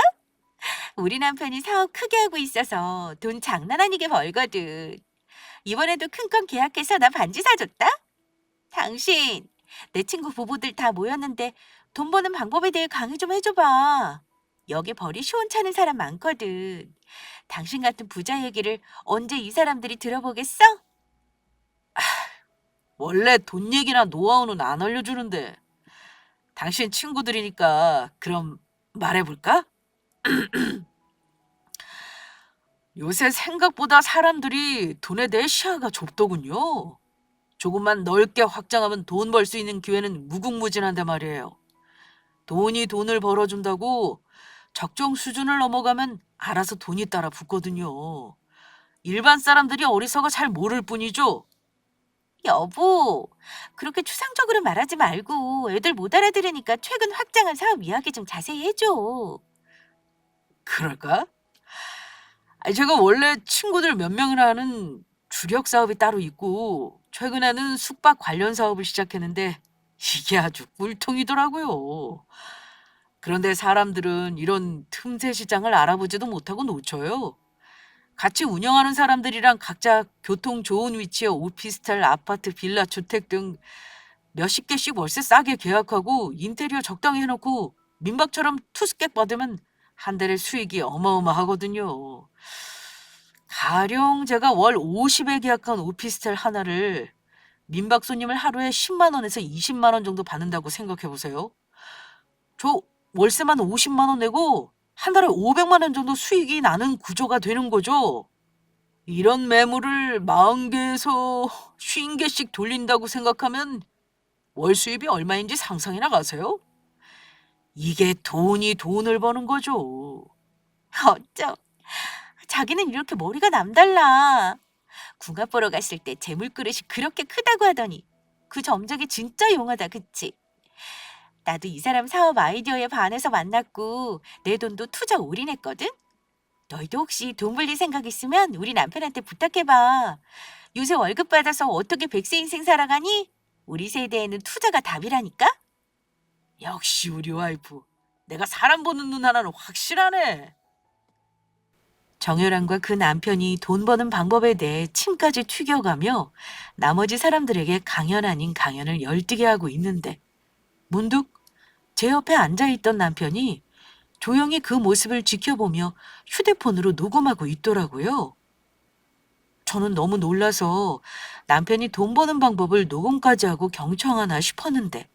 우리 남편이 사업 크게 하고 있어서 돈 장난 아니게 벌거든. 이번에도 큰 건 계약해서 나 반지 사줬다? 당신, 내 친구 부부들 다 모였는데 돈 버는 방법에 대해 강의 좀 해줘봐. 여기 벌이 시원찮은 사람 많거든. 당신 같은 부자 얘기를 언제 이 사람들이 들어보겠어? 원래 돈 얘기나 노하우는 안 알려주는데. 당신 친구들이니까 그럼 말해볼까? 요새 생각보다 사람들이 돈에 대해 시야가 좁더군요. 조금만 넓게 확장하면 돈 벌 수 있는 기회는 무궁무진한데 말이에요. 돈이 돈을 벌어준다고 적정 수준을 넘어가면 알아서 돈이 따라 붙거든요. 일반 사람들이 어리석어 잘 모를 뿐이죠. 여보, 그렇게 추상적으로 말하지 말고 애들 못 알아들으니까 최근 확장한 사업 이야기 좀 자세히 해줘. 그럴까? 제가 원래 친구들 몇 명이나 하는 주력 사업이 따로 있고 최근에는 숙박 관련 사업을 시작했는데 이게 아주 꿀통이더라고요. 그런데 사람들은 이런 틈새 시장을 알아보지도 못하고 놓쳐요. 같이 운영하는 사람들이랑 각자 교통 좋은 위치의 오피스텔, 아파트, 빌라, 주택 등 몇십 개씩 월세 싸게 계약하고 인테리어 적당히 해놓고 민박처럼 투스객 받으면 한 달에 수익이 어마어마하거든요. 가령 제가 월 50에 계약한 오피스텔 하나를 민박 손님을 하루에 10만 원에서 20만 원 정도 받는다고 생각해 보세요. 저 월세만 50만 원 내고 한 달에 500만 원 정도 수익이 나는 구조가 되는 거죠. 이런 매물을 40개에서 50개씩 돌린다고 생각하면 월 수입이 얼마인지 상상이나 가세요? 이게 돈이 돈을 버는 거죠. 어쩜, 자기는 이렇게 머리가 남달라. 궁합 보러 갔을 때 재물그릇이 그렇게 크다고 하더니 그 점적이 진짜 용하다, 그치? 나도 이 사람 사업 아이디어에 반해서 만났고 내 돈도 투자 올인했거든? 너희도 혹시 돈 벌릴 생각 있으면 우리 남편한테 부탁해봐. 요새 월급 받아서 어떻게 백세 인생 살아가니? 우리 세대에는 투자가 답이라니까? 역시 우리 와이프. 내가 사람 보는 눈 하나는 확실하네. 정효란과 그 남편이 돈 버는 방법에 대해 침까지 튀겨가며 나머지 사람들에게 강연 아닌 강연을 열띠게 하고 있는데 문득 제 옆에 앉아있던 남편이 조용히 그 모습을 지켜보며 휴대폰으로 녹음하고 있더라고요. 저는 너무 놀라서 남편이 돈 버는 방법을 녹음까지 하고 경청하나 싶었는데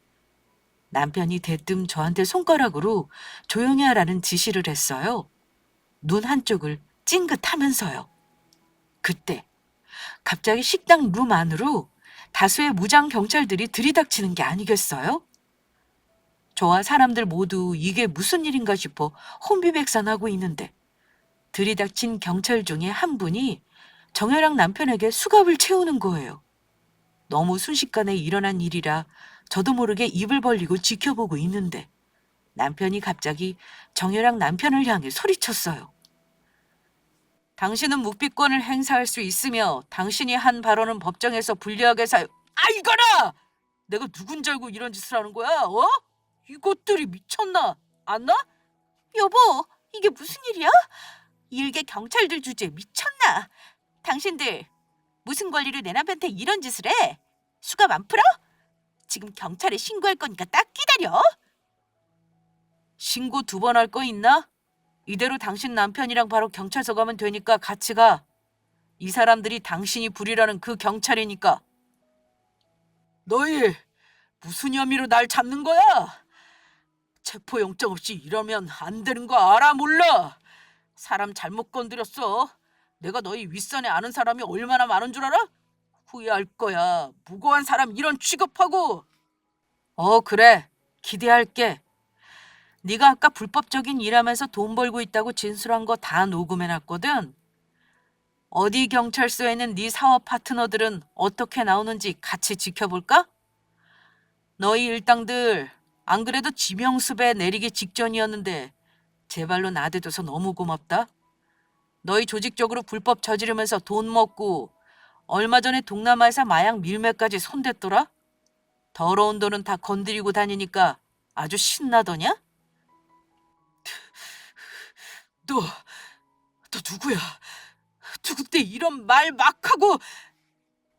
남편이 대뜸 저한테 손가락으로 조용히 하라는 지시를 했어요. 눈 한쪽을 찡긋하면서요. 그때 갑자기 식당 룸 안으로 다수의 무장 경찰들이 들이닥치는 게 아니겠어요? 저와 사람들 모두 이게 무슨 일인가 싶어 혼비백산하고 있는데 들이닥친 경찰 중에 한 분이 정혜랑 남편에게 수갑을 채우는 거예요. 너무 순식간에 일어난 일이라 저도 모르게 입을 벌리고 지켜보고 있는데 남편이 갑자기 정혜랑 남편을 향해 소리쳤어요. 당신은 묵비권을 행사할 수 있으며 당신이 한 발언은 법정에서 불리하게 이거라! 내가 누군 줄 알고 이런 짓을 하는 거야? 어? 이것들이 미쳤나? 안 나? 여보, 이게 무슨 일이야? 일개 경찰들 주제에 미쳤나? 당신들 무슨 권리로 내 남편한테 이런 짓을 해? 수갑 안 풀어? 지금 경찰에 신고할 거니까 딱 기다려. 신고 2번 할 거 있나? 이대로 당신 남편이랑 바로 경찰서 가면 되니까 같이 가. 이 사람들이 당신이 부리라는 그 경찰이니까. 너희 무슨 혐의로 날 잡는 거야? 체포영장 없이 이러면 안 되는 거 알아 몰라? 사람 잘못 건드렸어. 내가 너희 윗선에 아는 사람이 얼마나 많은 줄 알아? 후회할 거야. 무고한 사람 이런 취급하고. 그래. 기대할게. 네가 아까 불법적인 일하면서 돈 벌고 있다고 진술한 거 다 녹음해놨거든. 어디 경찰서에는 네 사업 파트너들은 어떻게 나오는지 같이 지켜볼까? 너희 일당들 안 그래도 지명수배 내리기 직전이었는데 제발로 나대줘서 너무 고맙다. 너희 조직적으로 불법 저지르면서 돈 먹고 얼마 전에 동남아에서 마약 밀매까지 손댔더라? 더러운 돈은 다 건드리고 다니니까 아주 신나더냐? 너 누구야? 누군데 이런 말 막 하고.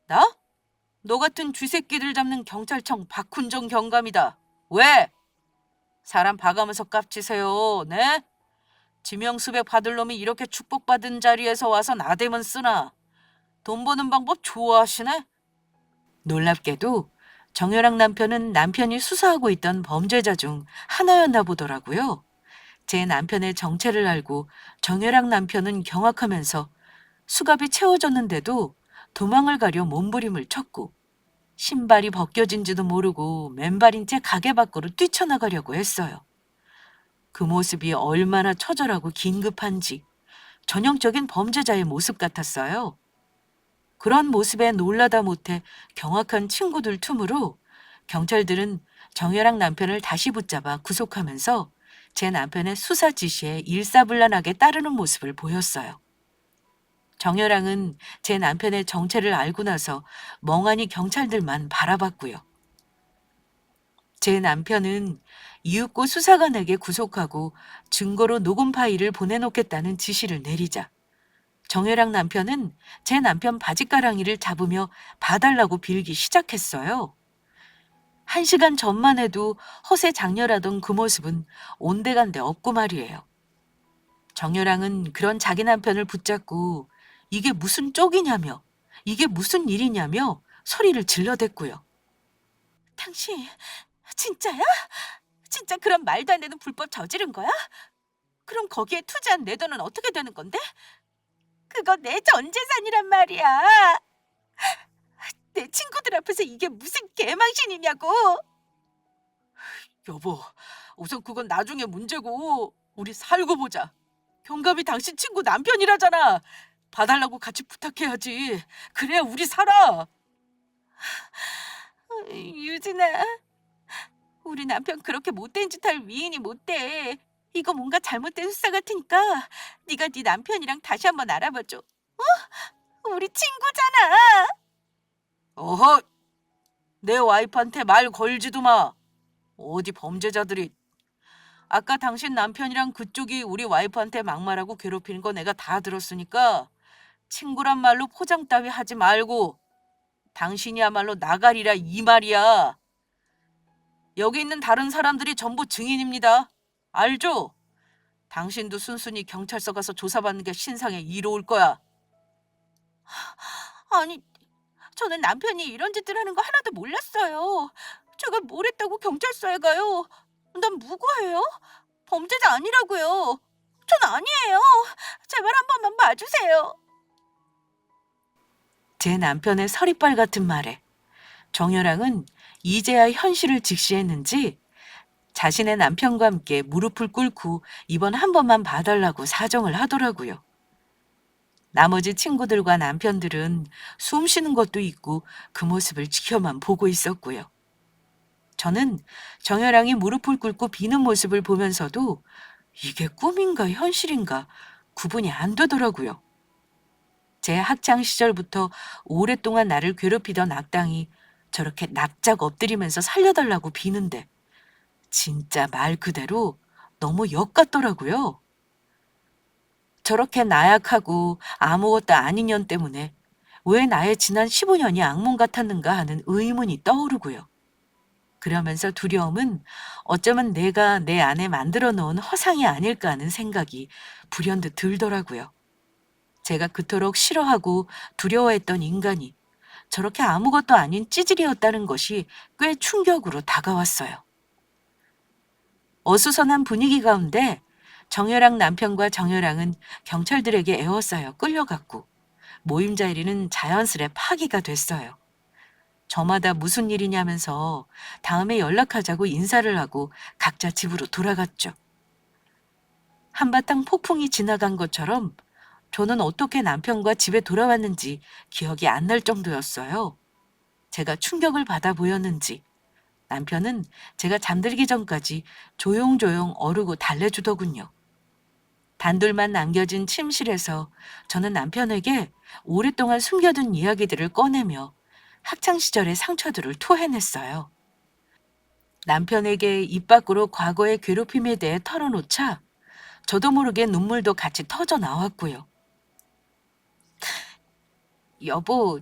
나? 너 같은 쥐새끼들 잡는 경찰청 박훈정 경감이다. 왜? 사람 봐가면서 깝치세요. 네? 지명수배 받을 놈이 이렇게 축복받은 자리에서 와서 나대면 쓰나. 돈 버는 방법 좋아하시네? 놀랍게도 정효랑 남편은 남편이 수사하고 있던 범죄자 중 하나였나 보더라고요. 제 남편의 정체를 알고 정효랑 남편은 경악하면서 수갑이 채워졌는데도 도망을 가려 몸부림을 쳤고 신발이 벗겨진지도 모르고 맨발인 채 가게 밖으로 뛰쳐나가려고 했어요. 그 모습이 얼마나 처절하고 긴급한지 전형적인 범죄자의 모습 같았어요. 그런 모습에 놀라다 못해 경악한 친구들 틈으로 경찰들은 정혜랑 남편을 다시 붙잡아 구속하면서 제 남편의 수사 지시에 일사불란하게 따르는 모습을 보였어요. 정혜랑은 제 남편의 정체를 알고 나서 멍하니 경찰들만 바라봤고요. 제 남편은 이윽고 수사관에게 구속하고 증거로 녹음 파일을 보내놓겠다는 지시를 내리자 정혜랑 남편은 제 남편 바짓가랑이를 잡으며 봐달라고 빌기 시작했어요. 1시간 전만 해도 허세 장렬하던 그 모습은 온데간데 없고 말이에요. 정혜랑은 그런 자기 남편을 붙잡고 이게 무슨 쪽이냐며 이게 무슨 일이냐며 소리를 질러댔고요. 당신 진짜야? 진짜 그런 말도 안 되는 불법 저지른 거야? 그럼 거기에 투자한 내 돈은 어떻게 되는 건데? 그거 내 전 재산이란 말이야. 내 친구들 앞에서 이게 무슨 개망신이냐고. 여보, 우선 그건 나중에 문제고 우리 살고 보자. 경감이 당신 친구 남편이라잖아. 봐달라고 같이 부탁해야지. 그래야 우리 살아. 유진아, 우리 남편 그렇게 못된 짓 할 위인이 못돼. 이거 뭔가 잘못된 수사 같으니까 네가 네 남편이랑 다시 한번 알아봐줘. 우리 친구잖아. 어허, 내 와이프한테 말 걸지도 마. 어디 범죄자들이. 아까 당신 남편이랑 그쪽이 우리 와이프한테 막말하고 괴롭히는 거 내가 다 들었으니까 친구란 말로 포장 따위 하지 말고 당신이야말로 나가리라 이 말이야. 여기 있는 다른 사람들이 전부 증인입니다. 알죠? 당신도 순순히 경찰서 가서 조사받는 게 신상에 이로울 거야. 아니, 저는 남편이 이런 짓들 하는 거 하나도 몰랐어요. 제가 뭘 했다고 경찰서에 가요? 난 무고해요. 범죄자 아니라고요. 전 아니에요. 제발 한 번만 봐주세요. 제 남편의 서리빨 같은 말에 정여랑은 이제야 현실을 직시했는지 자신의 남편과 함께 무릎을 꿇고 이번 한 번만 봐달라고 사정을 하더라고요. 나머지 친구들과 남편들은 숨 쉬는 것도 있고 그 모습을 지켜만 보고 있었고요. 저는 정여랑이 무릎을 꿇고 비는 모습을 보면서도 이게 꿈인가 현실인가 구분이 안 되더라고요. 제 학창 시절부터 오랫동안 나를 괴롭히던 악당이 저렇게 납작 엎드리면서 살려달라고 비는데 진짜 말 그대로 너무 역 같더라고요. 저렇게 나약하고 아무것도 아닌 년 때문에 왜 나의 지난 15년이 악몽 같았는가 하는 의문이 떠오르고요. 그러면서 두려움은 어쩌면 내가 내 안에 만들어 놓은 허상이 아닐까 하는 생각이 불현듯 들더라고요. 제가 그토록 싫어하고 두려워했던 인간이 저렇게 아무것도 아닌 찌질이었다는 것이 꽤 충격으로 다가왔어요. 어수선한 분위기 가운데 정여랑 남편과 정여랑은 경찰들에게 에워싸여 끌려갔고 모임 자리는 자연스레 파기가 됐어요. 저마다 무슨 일이냐면서 다음에 연락하자고 인사를 하고 각자 집으로 돌아갔죠. 한바탕 폭풍이 지나간 것처럼 저는 어떻게 남편과 집에 돌아왔는지 기억이 안 날 정도였어요. 제가 충격을 받아 보였는지 남편은 제가 잠들기 전까지 조용조용 어르고 달래주더군요. 단둘만 남겨진 침실에서 저는 남편에게 오랫동안 숨겨둔 이야기들을 꺼내며 학창시절의 상처들을 토해냈어요. 남편에게 입 밖으로 과거의 괴롭힘에 대해 털어놓자 저도 모르게 눈물도 같이 터져 나왔고요. 여보,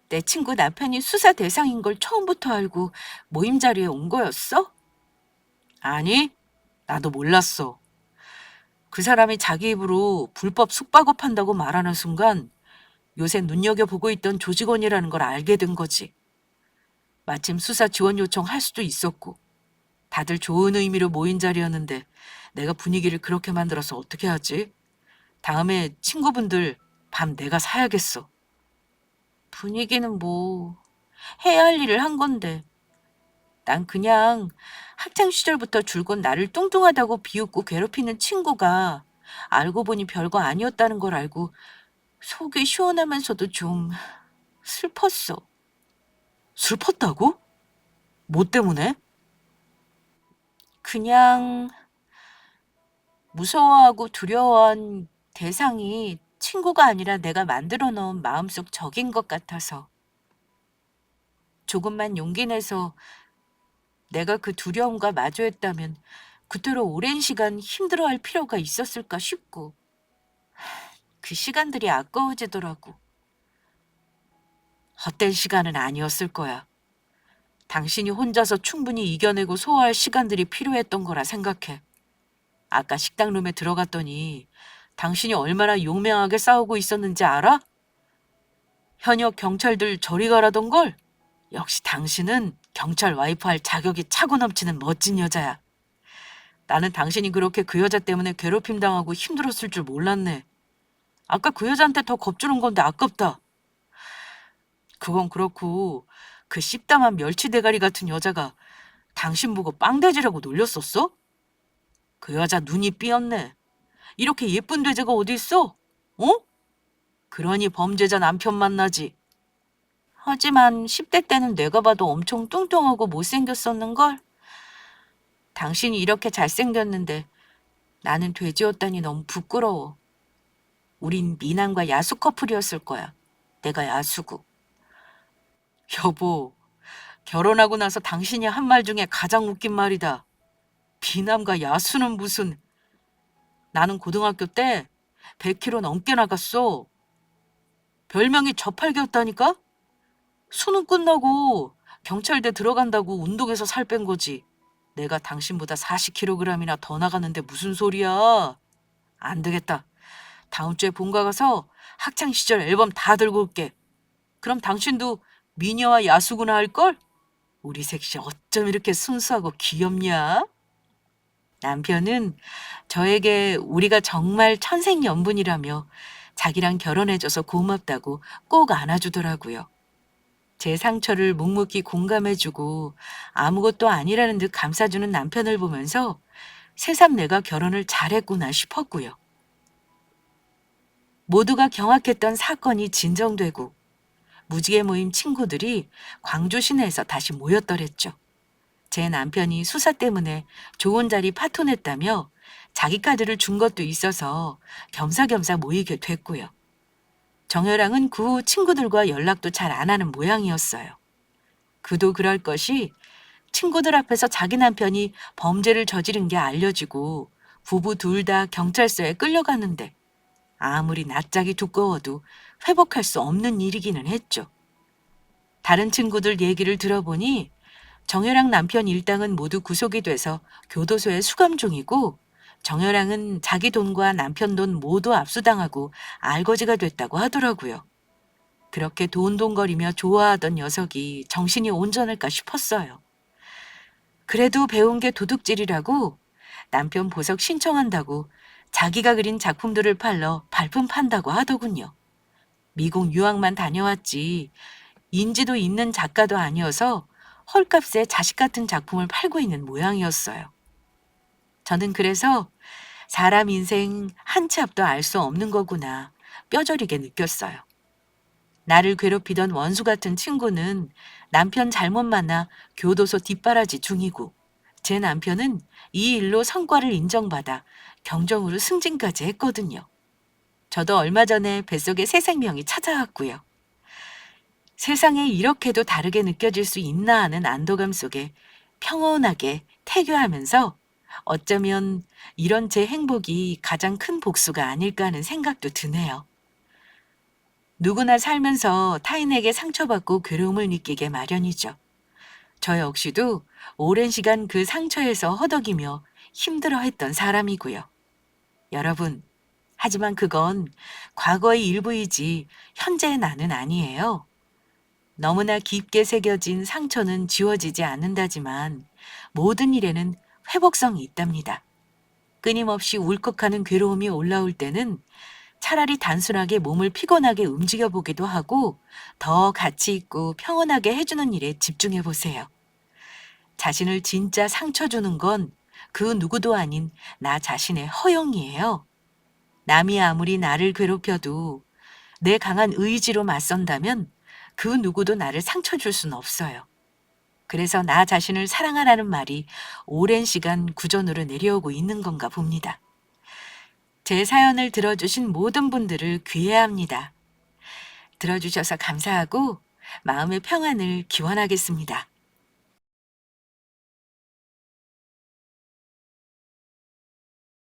내 친구 남편이 수사 대상인 걸 처음부터 알고 모임 자리에 온 거였어? 아니, 나도 몰랐어. 그 사람이 자기 입으로 불법 숙박업한다고 말하는 순간 요새 눈여겨보고 있던 조직원이라는 걸 알게 된 거지. 마침 수사 지원 요청할 수도 있었고 다들 좋은 의미로 모인 자리였는데 내가 분위기를 그렇게 만들어서 어떻게 하지? 다음에 친구분들 밤 내가 사야겠어. 분위기는 뭐 해야 할 일을 한 건데 난 그냥 학창 시절부터 줄곧 나를 뚱뚱하다고 비웃고 괴롭히는 친구가 알고 보니 별거 아니었다는 걸 알고 속이 시원하면서도 좀 슬펐어. 슬펐다고? 뭐 때문에? 그냥 무서워하고 두려워한 대상이 친구가 아니라 내가 만들어 놓은 마음속 적인 것 같아서 조금만 용기 내서 내가 그 두려움과 마주했다면 그토록 오랜 시간 힘들어할 필요가 있었을까 싶고 그 시간들이 아까워지더라고. 헛된 시간은 아니었을 거야. 당신이 혼자서 충분히 이겨내고 소화할 시간들이 필요했던 거라 생각해. 아까 식당룸에 들어갔더니 당신이 얼마나 용맹하게 싸우고 있었는지 알아? 현역 경찰들 저리 가라던 걸? 역시 당신은 경찰 와이프 할 자격이 차고 넘치는 멋진 여자야. 나는 당신이 그렇게 그 여자 때문에 괴롭힘 당하고 힘들었을 줄 몰랐네. 아까 그 여자한테 더 겁주는 건데 아깝다. 그건 그렇고 그 씹담한 멸치 대가리 같은 여자가 당신 보고 빵돼지라고 놀렸었어? 그 여자 눈이 삐었네. 이렇게 예쁜 돼지가 어디 있어? 어? 그러니 범죄자 남편 만나지. 하지만 10대 때는 내가 봐도 엄청 뚱뚱하고 못생겼었는걸. 당신이 이렇게 잘생겼는데 나는 돼지였다니 너무 부끄러워. 우린 미남과 야수 커플이었을 거야. 내가 야수고. 여보, 결혼하고 나서 당신이 한 말 중에 가장 웃긴 말이다. 비남과 야수는 무슨. 나는 고등학교 때 100kg 넘게 나갔어. 별명이 저팔계였다니까? 수능 끝나고 경찰대 들어간다고 운동해서 살 뺀 거지. 내가 당신보다 40kg이나 더 나갔는데 무슨 소리야. 안 되겠다. 다음 주에 본가 가서 학창시절 앨범 다 들고 올게. 그럼 당신도 미녀와 야수구나 할걸? 우리 셋이 어쩜 이렇게 순수하고 귀엽냐? 남편은 저에게 우리가 정말 천생연분이라며 자기랑 결혼해줘서 고맙다고 꼭 안아주더라고요. 제 상처를 묵묵히 공감해주고 아무것도 아니라는 듯 감싸주는 남편을 보면서 새삼 내가 결혼을 잘했구나 싶었고요. 모두가 경악했던 사건이 진정되고 무지개 모임 친구들이 광주 시내에서 다시 모였더랬죠. 제 남편이 수사 때문에 좋은 자리 파토냈다며 자기 카드를 준 것도 있어서 겸사겸사 모이게 됐고요. 정여랑은 그 후 친구들과 연락도 잘 안 하는 모양이었어요. 그도 그럴 것이 친구들 앞에서 자기 남편이 범죄를 저지른 게 알려지고 부부 둘 다 경찰서에 끌려갔는데 아무리 낯짝이 두꺼워도 회복할 수 없는 일이기는 했죠. 다른 친구들 얘기를 들어보니 정여랑 남편 일당은 모두 구속이 돼서 교도소에 수감 중이고 정여랑은 자기 돈과 남편 돈 모두 압수당하고 알거지가 됐다고 하더라고요. 그렇게 돈돈거리며 좋아하던 녀석이 정신이 온전할까 싶었어요. 그래도 배운 게 도둑질이라고 남편 보석 신청한다고 자기가 그린 작품들을 팔러 발품 판다고 하더군요. 미국 유학만 다녀왔지 인지도 있는 작가도 아니어서 헐값에 자식 같은 작품을 팔고 있는 모양이었어요. 저는 그래서 사람 인생 한 치 앞도 알 수 없는 거구나 뼈저리게 느꼈어요. 나를 괴롭히던 원수 같은 친구는 남편 잘못 만나 교도소 뒷바라지 중이고 제 남편은 이 일로 성과를 인정받아 경정으로 승진까지 했거든요. 저도 얼마 전에 뱃속에 새 생명이 찾아왔고요. 세상에 이렇게도 다르게 느껴질 수 있나 하는 안도감 속에 평온하게 태교하면서 어쩌면 이런 제 행복이 가장 큰 복수가 아닐까 하는 생각도 드네요. 누구나 살면서 타인에게 상처받고 괴로움을 느끼게 마련이죠. 저 역시도 오랜 시간 그 상처에서 허덕이며 힘들어했던 사람이고요. 여러분, 하지만 그건 과거의 일부이지 현재의 나는 아니에요. 너무나 깊게 새겨진 상처는 지워지지 않는다지만 모든 일에는 회복성이 있답니다. 끊임없이 울컥하는 괴로움이 올라올 때는 차라리 단순하게 몸을 피곤하게 움직여 보기도 하고 더 가치 있고 평온하게 해주는 일에 집중해 보세요. 자신을 진짜 상처 주는 건 그 누구도 아닌 나 자신의 허영이에요. 남이 아무리 나를 괴롭혀도 내 강한 의지로 맞선다면 그 누구도 나를 상처 줄 수는 없어요. 그래서 나 자신을 사랑하라는 말이 오랜 시간 구전으로 내려오고 있는 건가 봅니다. 제 사연을 들어주신 모든 분들을 귀해합니다. 들어주셔서 감사하고 마음의 평안을 기원하겠습니다.